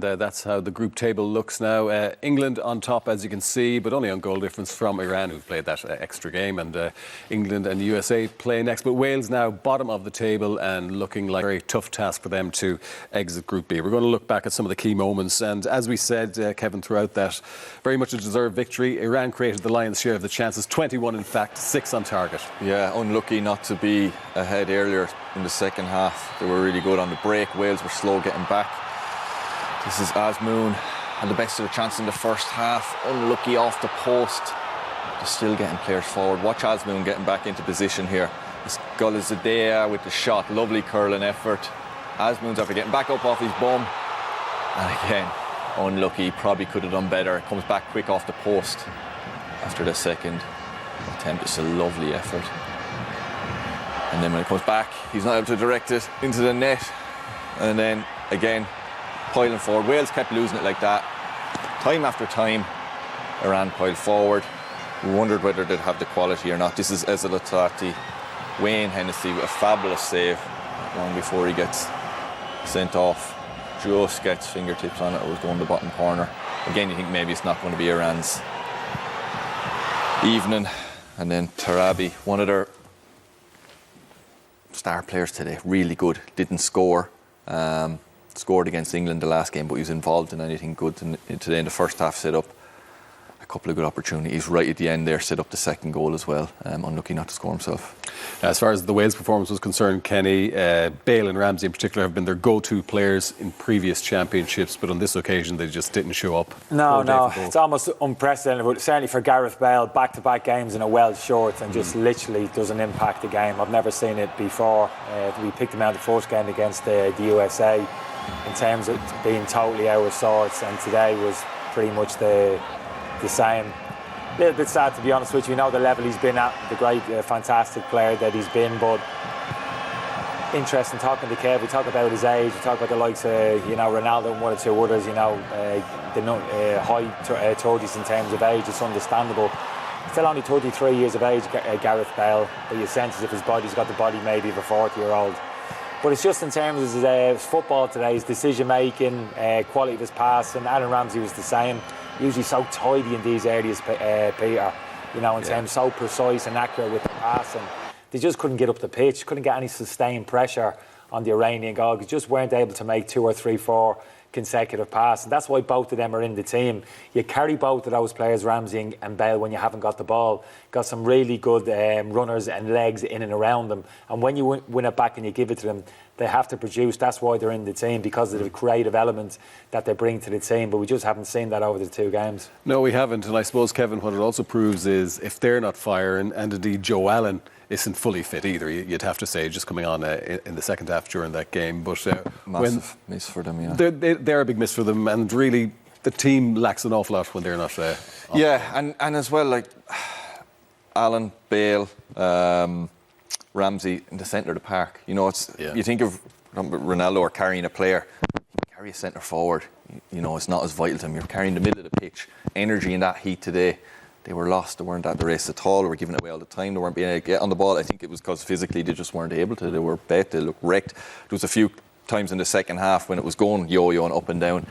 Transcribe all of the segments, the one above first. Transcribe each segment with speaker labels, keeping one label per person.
Speaker 1: and that's how the group table looks now. England on top, as you can see, but only on goal difference from Iran, who've played that extra game, and England and the USA play next. But Wales now bottom of the table and looking like a very tough task for them to exit Group B. We're going to look back at some of the key moments, and as we said, Kevin, throughout that, very much a deserved victory. Iran created the lion's share of the chances, 21 in fact, 6 on target.
Speaker 2: Yeah, unlucky not to be ahead earlier in the second half. They were really good on the break. Wales were slow getting back. This is Azmoun, had the best of the chance in the first half. Unlucky off the post. They're still getting players forward. Watch Azmoun getting back into position here. It's Golazadea with the shot. Lovely curling effort. Azmoun's after getting back up off his bum. And again, unlucky. Probably could have done better. It comes back quick off the post after the second attempt. It's a lovely effort. And then when it comes back, he's not able to direct it into the net. And then, again, piling forward. Wales kept losing it like that. Time after time, Iran piled forward. We wondered whether they'd have the quality or not. This is Ezelatati, Wayne Hennessey with a fabulous save long before he gets sent off. Just gets fingertips on it. It was going to the bottom corner. Again, you think maybe it's not going to be Iran's evening. And then Tarabi, one of their star players today, really good. Didn't score. Scored against England the last game, but he was involved in anything good today in the first half. Set up a couple of good opportunities right at the end there. Set up the second goal as well. Unlucky not to score himself.
Speaker 1: As far as the Wales performance was concerned, Kenny, Bale and Ramsey in particular have been their go-to players in previous championships, but on this occasion they just didn't show up.
Speaker 3: No, it's almost unprecedented, but certainly for Gareth Bale, back-to-back games in a Welsh short and just literally doesn't impact the game. I've never seen it before. We picked him out the first game against the USA in terms of being totally out of sorts, and today was pretty much the same. A little bit sad, to be honest with you. You know the level he's been at, the great, fantastic player that he's been, but interesting talking to Kev. We talk about his age, we talk about the likes of Ronaldo and one or two others, the high 30s in terms of age. It's understandable. Still only 33 years of age, Gareth Bale, but you sense as if his body's got the body maybe of a 40-year-old. But it's just in terms of his football today, his decision-making, quality of his pass, and Aaron Ramsey was the same. Usually so tidy in these areas, Peter, in terms so precise and accurate with the pass. And they just couldn't get up the pitch, couldn't get any sustained pressure on the Iranian goal. They just weren't able to make 2 or 3, 4 consecutive passes. And that's why both of them are in the team. You carry both of those players, Ramsey and Bale, when you haven't got the ball. Got some really good runners and legs in and around them. And when you win it back and you give it to them, they have to produce. That's why they're in the team, because of the creative element that they bring to the team. But we just haven't seen that over the 2 games.
Speaker 1: No, we haven't. And I suppose, Kevin, what it also proves is if they're not firing, and indeed Joe Allen isn't fully fit either, you'd have to say, just coming on in the second half during that game. But
Speaker 2: massive miss for them,
Speaker 1: they're a big miss for them, and really the team lacks an awful lot when they're not
Speaker 2: and as well, like Allen, Bale, Ramsey in the centre of the park. You think of Ronaldo or carrying a player, you carry a centre forward, it's not as vital to him. You're carrying the middle of the pitch. Energy in that heat today. They were lost. They weren't at the race at all. They were giving it away all the time. They weren't being able to get on the ball. I think it was because physically they just weren't able to. They were bent. They looked wrecked. There was a few times in the second half when it was going yo-yoing up and down,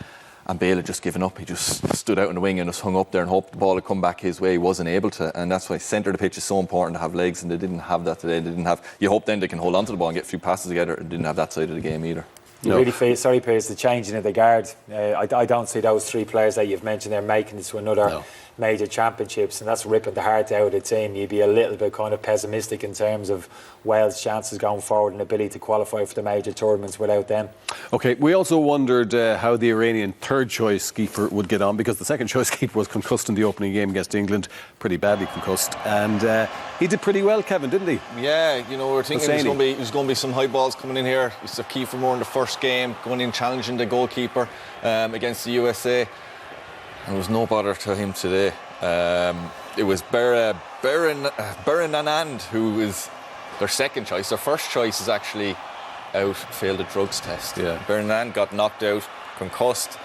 Speaker 2: and Bale had just given up. He just stood out in the wing and just hung up there and hoped the ball would come back his way. He wasn't able to, and that's why centre of the pitch is so important to have legs, and they didn't have that today. You hope then they can hold on to the ball and get a few passes together. They didn't have that side of the game either.
Speaker 3: You really feel sorry, Piers, the changing of the guard. I don't see those 3 players that you've mentioned there making it to another major championships, and that's ripping the heart out of the team. You'd be a little bit kind of pessimistic in terms of Wales' chances going forward and ability to qualify for the major tournaments without them.
Speaker 1: OK, we also wondered how the Iranian third-choice keeper would get on, because the second-choice keeper was concussed in the opening game against England, pretty badly concussed, and he did pretty well, Kevin, didn't he?
Speaker 2: Yeah, we're thinking there's going to be some high balls coming in here. It's a key for more in the first game, going in challenging the goalkeeper against the USA. And there was no bother to him today. It was Beran Anand who is their second choice. Their first choice is actually out, failed a drugs test. Beran Anand got knocked out, concussed,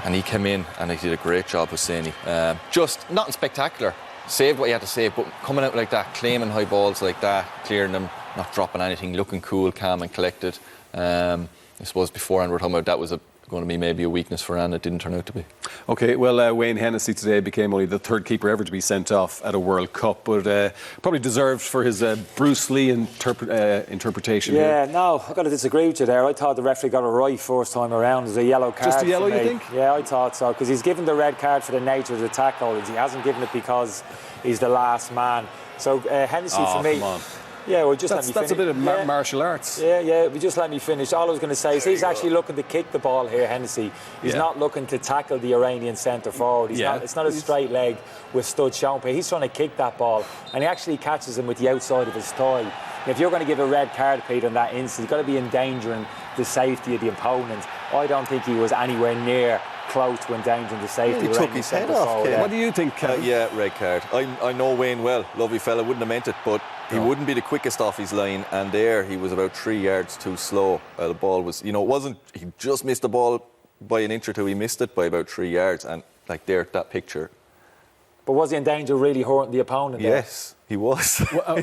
Speaker 2: and he came in and he did a great job, Husseini. Just nothing spectacular. Saved what he had to save, but coming out like that, claiming high balls like that, clearing them, not dropping anything, looking cool, calm and collected. I suppose beforehand we were talking about that was a going to be maybe a weakness for Anne. It didn't turn out to be.
Speaker 1: OK, well, Wayne Hennessey today became only the third keeper ever to be sent off at a World Cup, but probably deserved for his Bruce Lee interpretation.
Speaker 3: Yeah,
Speaker 1: here.
Speaker 3: no, I've got to disagree with you there. I thought the referee got it right first time around. It was a yellow card.
Speaker 1: Just a yellow,
Speaker 3: for me.
Speaker 1: you think?
Speaker 3: Yeah, I thought so, because he's given the red card for the nature of the tackle. He hasn't given it because he's the last man. So Hennessey for me.
Speaker 1: Come on.
Speaker 3: Yeah, well, just
Speaker 1: That's
Speaker 3: let me finish.
Speaker 1: a bit of martial arts.
Speaker 3: Yeah, but just let me finish. All I was going to say is he's actually looking to kick the ball here, Hennessey. He's not looking to tackle the Iranian centre forward. It's not a straight leg with stud Champe. He's trying to kick that ball, and he actually catches him with the outside of his thigh. And if you're going to give a red card, Peter, in that instance, you've got to be endangering the safety of the opponent. I don't think he was anywhere near close to endangering the safety.
Speaker 2: He took his head off.
Speaker 1: What do you think, Ken?
Speaker 2: Yeah, red card. I know Wayne well, lovely fella, wouldn't have meant it, but he wouldn't be the quickest off his line, and there he was about 3 yards too slow. The ball was, it wasn't, he just missed the ball by an inch or two, he missed it by about 3 yards, and like there, that picture.
Speaker 3: But was he in danger of really hurting the opponent there?
Speaker 2: Yes, he was.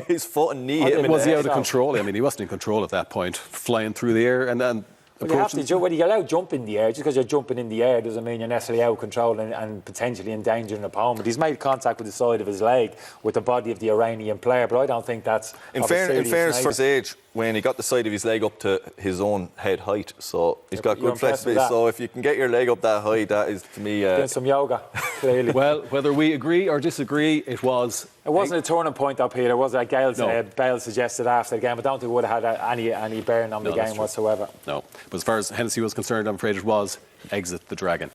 Speaker 2: His foot and knee hit him.
Speaker 1: Was he out of control? I mean, he wasn't in control at that point, flying through the air and then.
Speaker 3: Well, you have to jump, when you're allowed to jump in the air, just because you're jumping in the air doesn't mean you're necessarily out of control and potentially endangering an opponent. He's made contact with the side of his leg with the body of the Iranian player, but I don't think that's
Speaker 2: in fairness for his age, when he got the side of his leg up to his own head height, so he's got good flexibility. So if you can get your leg up that high, that is to me
Speaker 3: doing some yoga, clearly.
Speaker 1: Well, whether we agree or disagree, it wasn't
Speaker 3: a turning point though, Peter, was it? Bale suggested after the game. I don't think it would have had any bearing on the game whatsoever.
Speaker 1: No. But as far as Hennessey was concerned, I'm afraid it was exit the dragon.